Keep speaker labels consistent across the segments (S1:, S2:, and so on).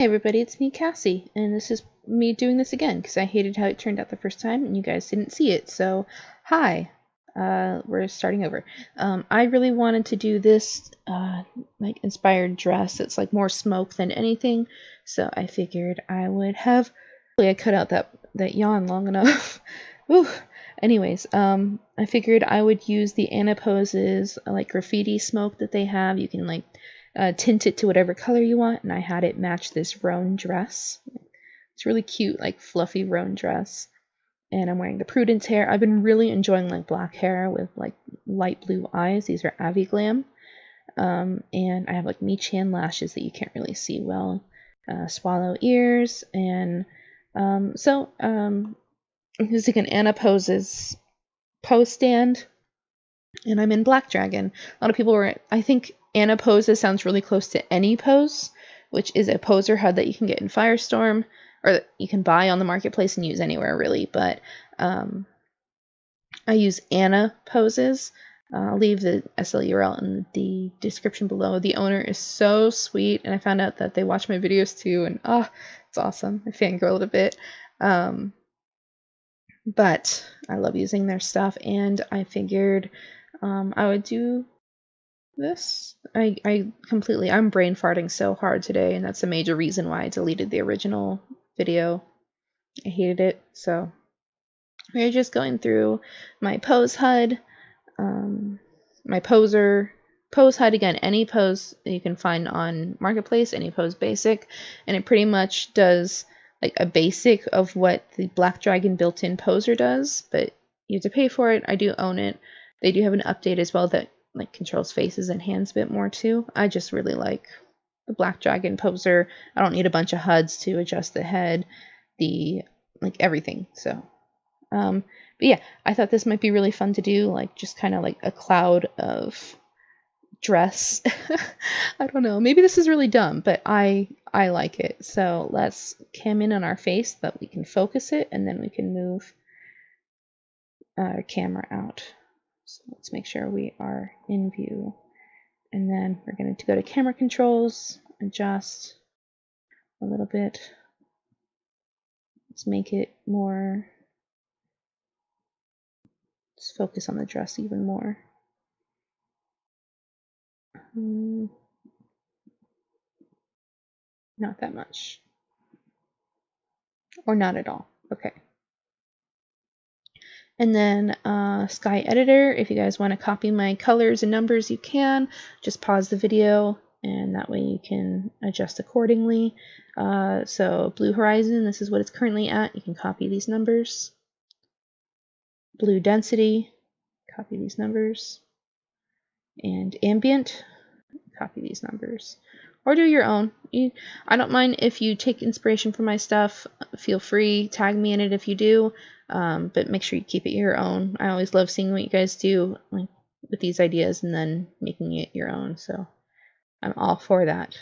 S1: Hey everybody, it's me, Cassie, and this is me doing this again because I hated how it turned out the first time and you guys didn't see it. So, hi, we're starting over. I really wanted to do this like inspired dress. It's like more smoke than anything, so I figured I would have. I cut out that yawn long enough. Ooh. Anyways, I figured I would use the Anna Poses like graffiti smoke that they have. You can like tint it to whatever color you want, and I had it match this Rowne dress. It's really cute, like fluffy Rowne dress. And I'm wearing the Prudence hair. I've been really enjoying like black hair with like light blue eyes. These are Avi-glam. And I have like Michan lashes that you can't really see well. Swallow ears. And I'm using an Anna Poses pose stand. And I'm in Black Dragon. A lot of people were, I think Anna Poses sounds really close to Any Pose, which is a poser HUD that you can get in Firestorm, or that you can buy on the marketplace and use anywhere really, but I use Anna Poses. I'll leave the SL URL in the description below. The owner is so sweet, and I found out that they watch my videos too, and it's awesome. I fangirl it a bit. But I love using their stuff, and I figured I would do this. I'm brain farting so hard today, and that's a major reason why I deleted the original video. I hated it. So we're just going through my pose HUD, my pose HUD again, any pose you can find on Marketplace, any pose basic, and it pretty much does like a basic of what the Black Dragon built-in poser does, but you have to pay for it. I do own it. They do have an update as well that like controls faces and hands a bit more too. I just really like the Black Dragon poser. I don't need a bunch of HUDs to adjust the head, like everything. So but yeah, I thought this might be really fun to do, like just kind of like a cloud of dress. I don't know, maybe this is really dumb, but I like it. So let's cam in on our face so that we can focus it, and then we can move our camera out. So let's make sure we are in view, and then we're going to go to camera controls, adjust a little bit. Let's make it more, let's focus on the dress even more. Not that much. Or not at all. Okay. And then Sky Editor, if you guys want to copy my colors and numbers, you can. Just pause the video, and that way you can adjust accordingly. So Blue Horizon, this is what it's currently at. You can copy these numbers. Blue Density, copy these numbers. And Ambient, copy these numbers. Or do your own. I don't mind if you take inspiration from my stuff. Feel free, tag me in it if you do, but make sure you keep it your own. I always love seeing what you guys do like with these ideas and then making it your own, so I'm all for that.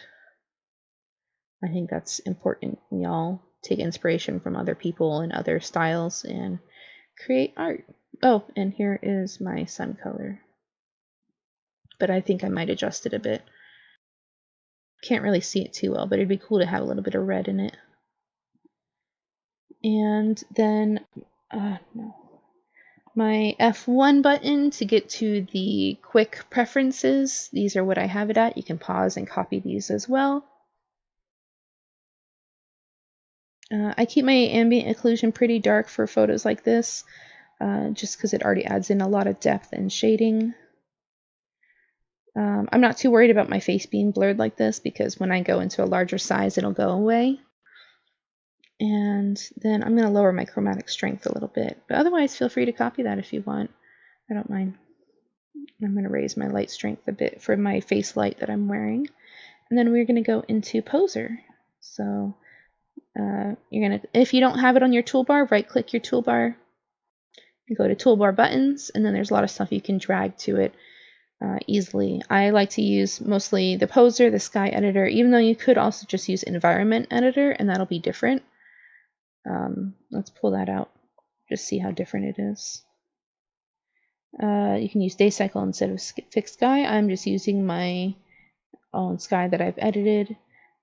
S1: I think that's important. We all take inspiration from other people and other styles and create art. Oh, and here is my sun color, but I think I might adjust it a bit. Can't really see it too well, but it'd be cool to have a little bit of red in it. And then my F1 button to get to the quick preferences. These are what I have it at. You can pause and copy these as well. I keep my ambient occlusion pretty dark for photos like this, just because it already adds in a lot of depth and shading. I'm not too worried about my face being blurred like this, because when I go into a larger size, it'll go away. And then I'm going to lower my chromatic strength a little bit. But otherwise, feel free to copy that if you want. I don't mind. I'm going to raise my light strength a bit for my face light that I'm wearing. And then we're going to go into Poser. So you're going to, if you don't have it on your toolbar, right-click your toolbar. You go to Toolbar Buttons, and then there's a lot of stuff you can drag to it easily. I like to use mostly the Poser, the Sky Editor, even though you could also just use Environment Editor, and that'll be different. Let's pull that out, just see how different it is. You can use Day Cycle instead of Fixed Sky. I'm just using my own sky that I've edited.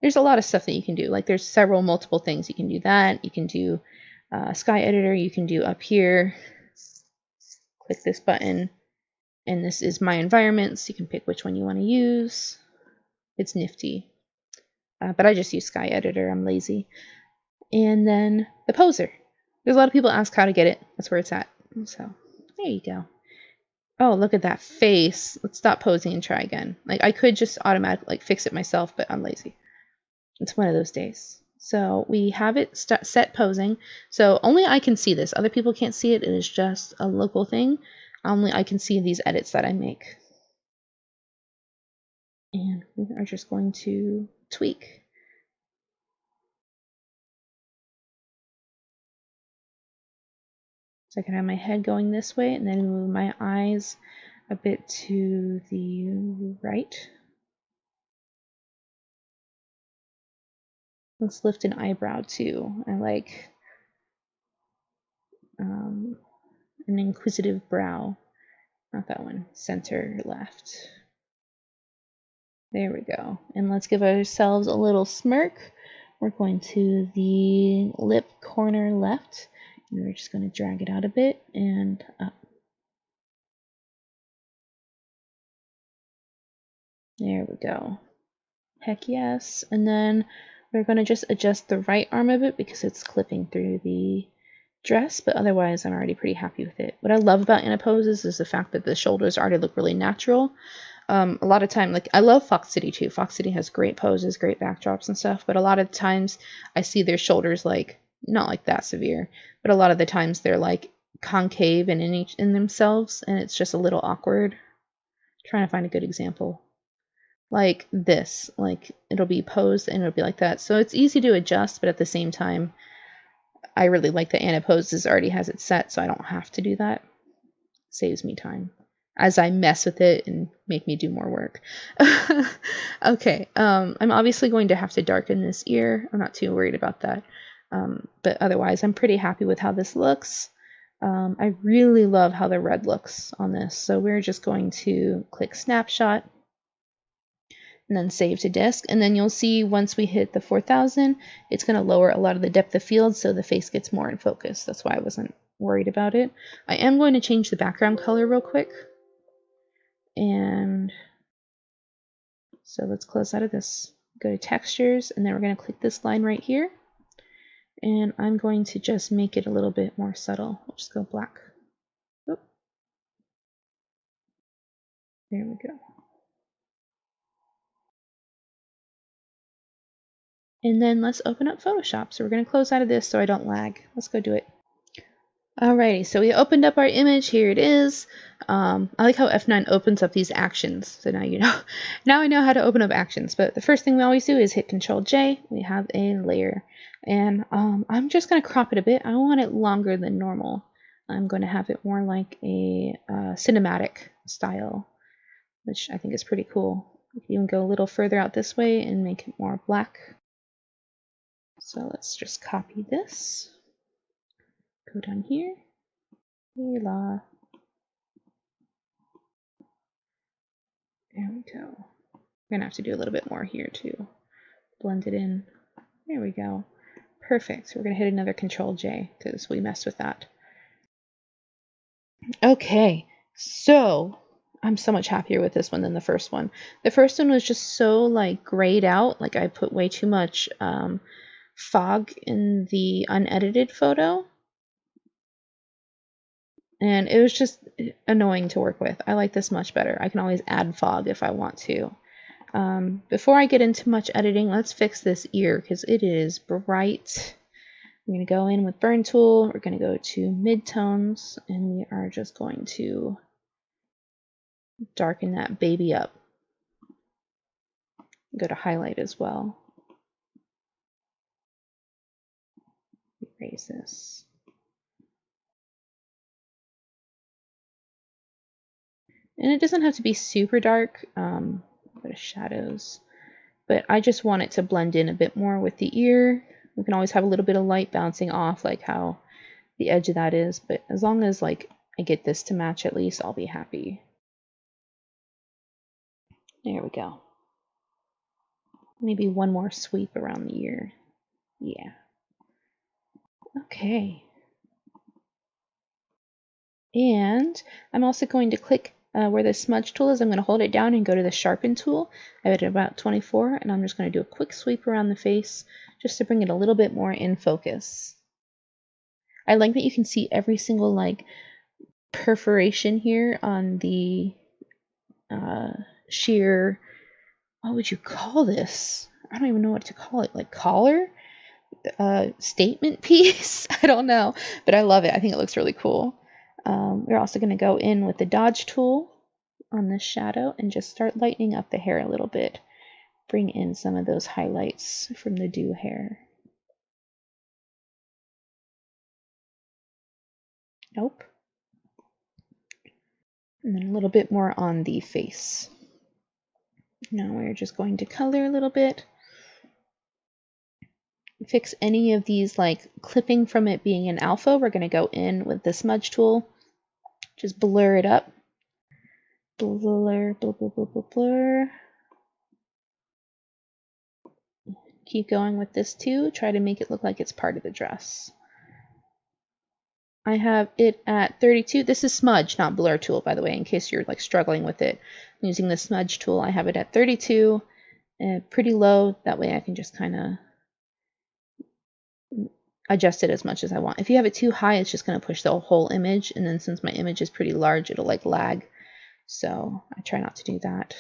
S1: there's a lot of stuff that you can do. Like there's multiple things. You can do that. You can do sky editor. You can do up here. Click this button. And this is my environment. So you can pick which one you want to use. It's nifty. But I just use sky editor. I'm lazy. And then the poser. There's a lot of people ask how to get it. That's where it's at. So there you go. Oh, look at that face. Let's stop posing and try again. Like I could just automatically fix it myself, but I'm lazy. It's one of those days. So we have it set posing. So only I can see this. Other people can't see it. It is just a local thing. Only I can see these edits that I make. And we are just going to tweak. So I can have my head going this way and then move my eyes a bit to the right. Let's lift an eyebrow too. I like an inquisitive brow. Not that one. Center left. There we go. And let's give ourselves a little smirk. We're going to the lip corner left. And we're just going to drag it out a bit and up. There we go. Heck yes. And then we're going to just adjust the right arm a bit because it's clipping through the dress, but otherwise I'm already pretty happy with it. What I love about Anna poses is the fact that the shoulders already look really natural. A lot of time, like I love Fox City too. Fox City has great poses, great backdrops and stuff, but a lot of times I see their shoulders like not like that severe, but a lot of the times they're like concave and in themselves, and it's just a little awkward. Trying to find a good example. Like this, like it'll be posed and it'll be like that. So it's easy to adjust, but at the same time, I really like that Anna poses already has it set, so I don't have to do that. Saves me time as I mess with it and make me do more work. Okay, I'm obviously going to have to darken this ear. I'm not too worried about that. But otherwise, I'm pretty happy with how this looks. I really love how the red looks on this. So we're just going to click snapshot and then save to disk. And then you'll see once we hit the 4000, it's going to lower a lot of the depth of field so the face gets more in focus. That's why I wasn't worried about it. I am going to change the background color real quick. And so let's close out of this. Go to textures, and then we're going to click this line right here. And I'm going to just make it a little bit more subtle. We'll just go black. Oop. There we go. And then let's open up Photoshop. So we're going to close out of this so I don't lag. Let's go do it. Alrighty, so we opened up our image. Here it is. I like how F9 opens up these actions. So now you know. Now I know how to open up actions. But the first thing we always do is hit Control J. We have a layer. And I'm just going to crop it a bit. I want it longer than normal. I'm going to have it more like a cinematic style, which I think is pretty cool. You can go a little further out this way and make it more black. So let's just copy this. Go down here. Voila. There we go. We're going to have to do a little bit more here too. Blend it in. There we go. Perfect. So we're going to hit another Control J because we messed with that. Okay, so I'm so much happier with this one than the first one. The first one was just so like grayed out. Like I put way too much fog in the unedited photo. And it was just annoying to work with. I like this much better. I can always add fog if I want to. Before I get into much editing, let's fix this ear because it is bright. I'm going to go in with Burn Tool. We're going to go to midtones, and we are just going to darken that baby up. Go to highlight as well. Erase this. And it doesn't have to be super dark. Go to shadows. But I just want it to blend in a bit more with the ear. We can always have a little bit of light bouncing off, like how the edge of that is. But as long as like I get this to match at least, I'll be happy. There we go. Maybe one more sweep around the ear. Yeah. Okay. And I'm also going to click where the smudge tool is. I'm going to hold it down and go to the Sharpen tool. I have it at about 24, and I'm just going to do a quick sweep around the face just to bring it a little bit more in focus. I like that you can see every single like perforation here on the sheer, what would you call this? I don't even know what to call it, like collar? Statement piece? I don't know, but I love it. I think it looks really cool. We're also going to go in with the dodge tool on this shadow and just start lightening up the hair a little bit. Bring in some of those highlights from the Doux Hair. Nope. And then a little bit more on the face. Now we're just going to color a little bit. Fix any of these like clipping from it being an alpha. We're going to go in with the smudge tool. Just blur it up. Blur, blur, blur, blur, blur, blur. Keep going with this too. Try to make it look like it's part of the dress. I have it at 32. This is smudge, not blur tool, by the way, in case you're like struggling with it. I'm using the smudge tool. I have it at 32, pretty low. That way I can just kind of adjust it as much as I want. If you have it too high, it's just going to push the whole image. And then since my image is pretty large, it'll like lag. So I try not to do that.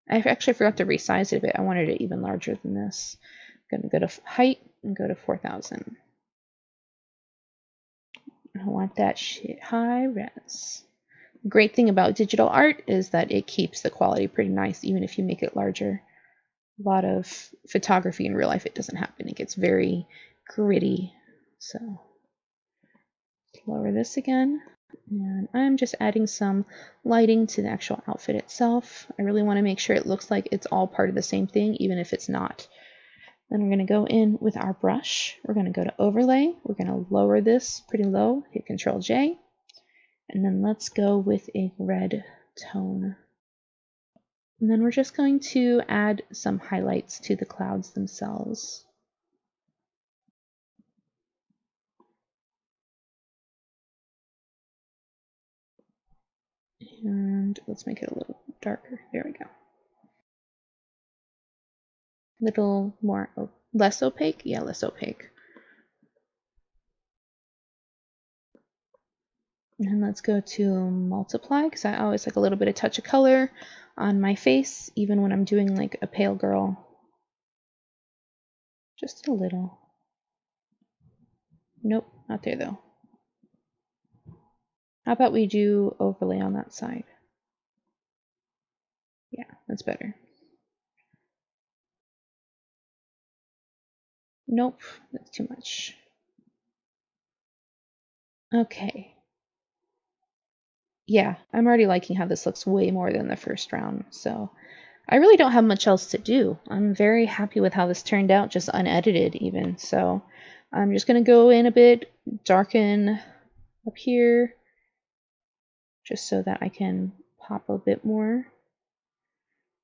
S1: I actually forgot to resize it a bit. I wanted it even larger than this. I'm going to go to height and go to 4000. I want that shit high res. Great thing about digital art is that it keeps the quality pretty nice even if you make it larger. A lot of photography in real life, it doesn't happen. It gets very gritty. So lower this again. And I'm just adding some lighting to the actual outfit itself. I really want to make sure it looks like it's all part of the same thing, even if it's not. Then we're going to go in with our brush. We're going to go to overlay. We're going to lower this pretty low, hit Control J. And then let's go with a red tone. And then we're just going to add some highlights to the clouds themselves. And let's make it a little darker. There we go. Little more, less opaque? Yeah, less opaque. And let's go to multiply, because I always like a little bit of touch of color on my face, even when I'm doing like a pale girl. Just a little. Nope, not there though. How about we do overlay on that side? Yeah, that's better. Nope, that's too much. Okay. Yeah, I'm already liking how this looks way more than the first round, so I really don't have much else to do. I'm very happy with how this turned out, just unedited even, so I'm just going to go in a bit, darken up here, just so that I can pop a bit more.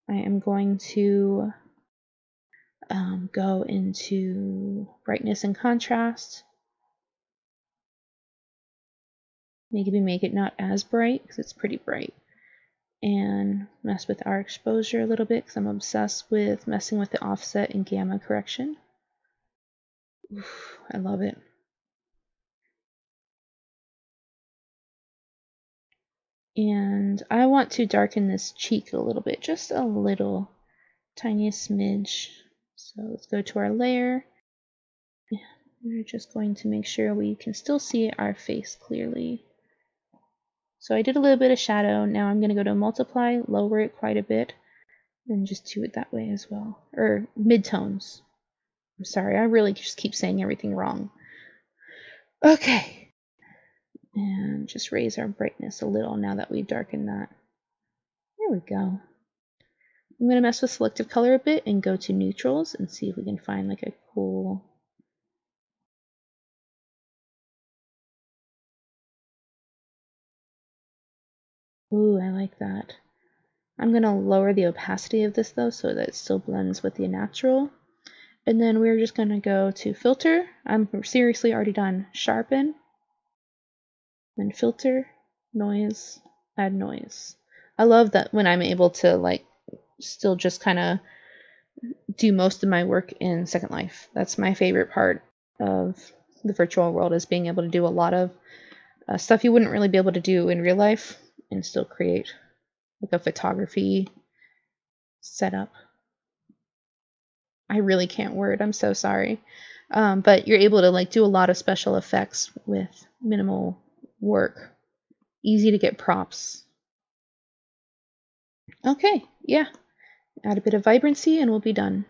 S1: I am going to go into brightness and contrast. Maybe make it not as bright because it's pretty bright. And mess with our exposure a little bit because I'm obsessed with messing with the offset and gamma correction. Oof, I love it. And I want to darken this cheek a little bit, just a little, tiniest smidge. So let's go to our layer. We're just going to make sure we can still see our face clearly. So I did a little bit of shadow. Now I'm going to go to multiply, lower it quite a bit, and just do it that way as well. Or midtones. I'm sorry, I really just keep saying everything wrong. Okay. And just raise our brightness a little now that we've darkened that. There we go. I'm going to mess with selective color a bit and go to neutrals and see if we can find like a cool... Ooh, I like that. I'm going to lower the opacity of this though so that it still blends with the natural. And then we're just going to go to filter. I'm seriously already done. Sharpen, then filter, noise, add noise. I love that when I'm able to like still just kind of do most of my work in Second Life. That's my favorite part of the virtual world, is being able to do a lot of stuff you wouldn't really be able to do in real life and still create like a photography setup. I really can't word. I'm so sorry. But you're able to like do a lot of special effects with minimal work. Easy to get props. Okay, yeah. Add a bit of vibrancy and we'll be done.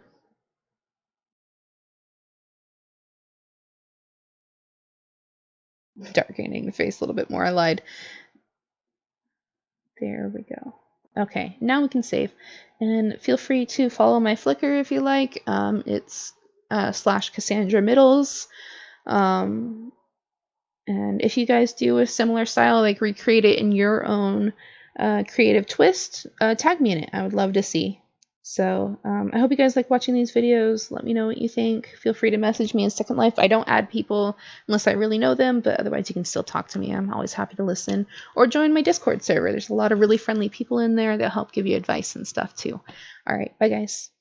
S1: Darkening the face a little bit more. I lied. There we go. Okay, now we can save. And feel free to follow my Flickr if you like. It's / Cassandra Middles. And if you guys do a similar style, like recreate it in your own creative twist, tag me in it. I would love to see. So I hope you guys like watching these videos. Let me know what you think. Feel free to message me in Second Life. I don't add people unless I really know them, but otherwise you can still talk to me. I'm always happy to listen. Or join my Discord server. There's a lot of really friendly people in there that help give you advice and stuff too. All right, bye guys.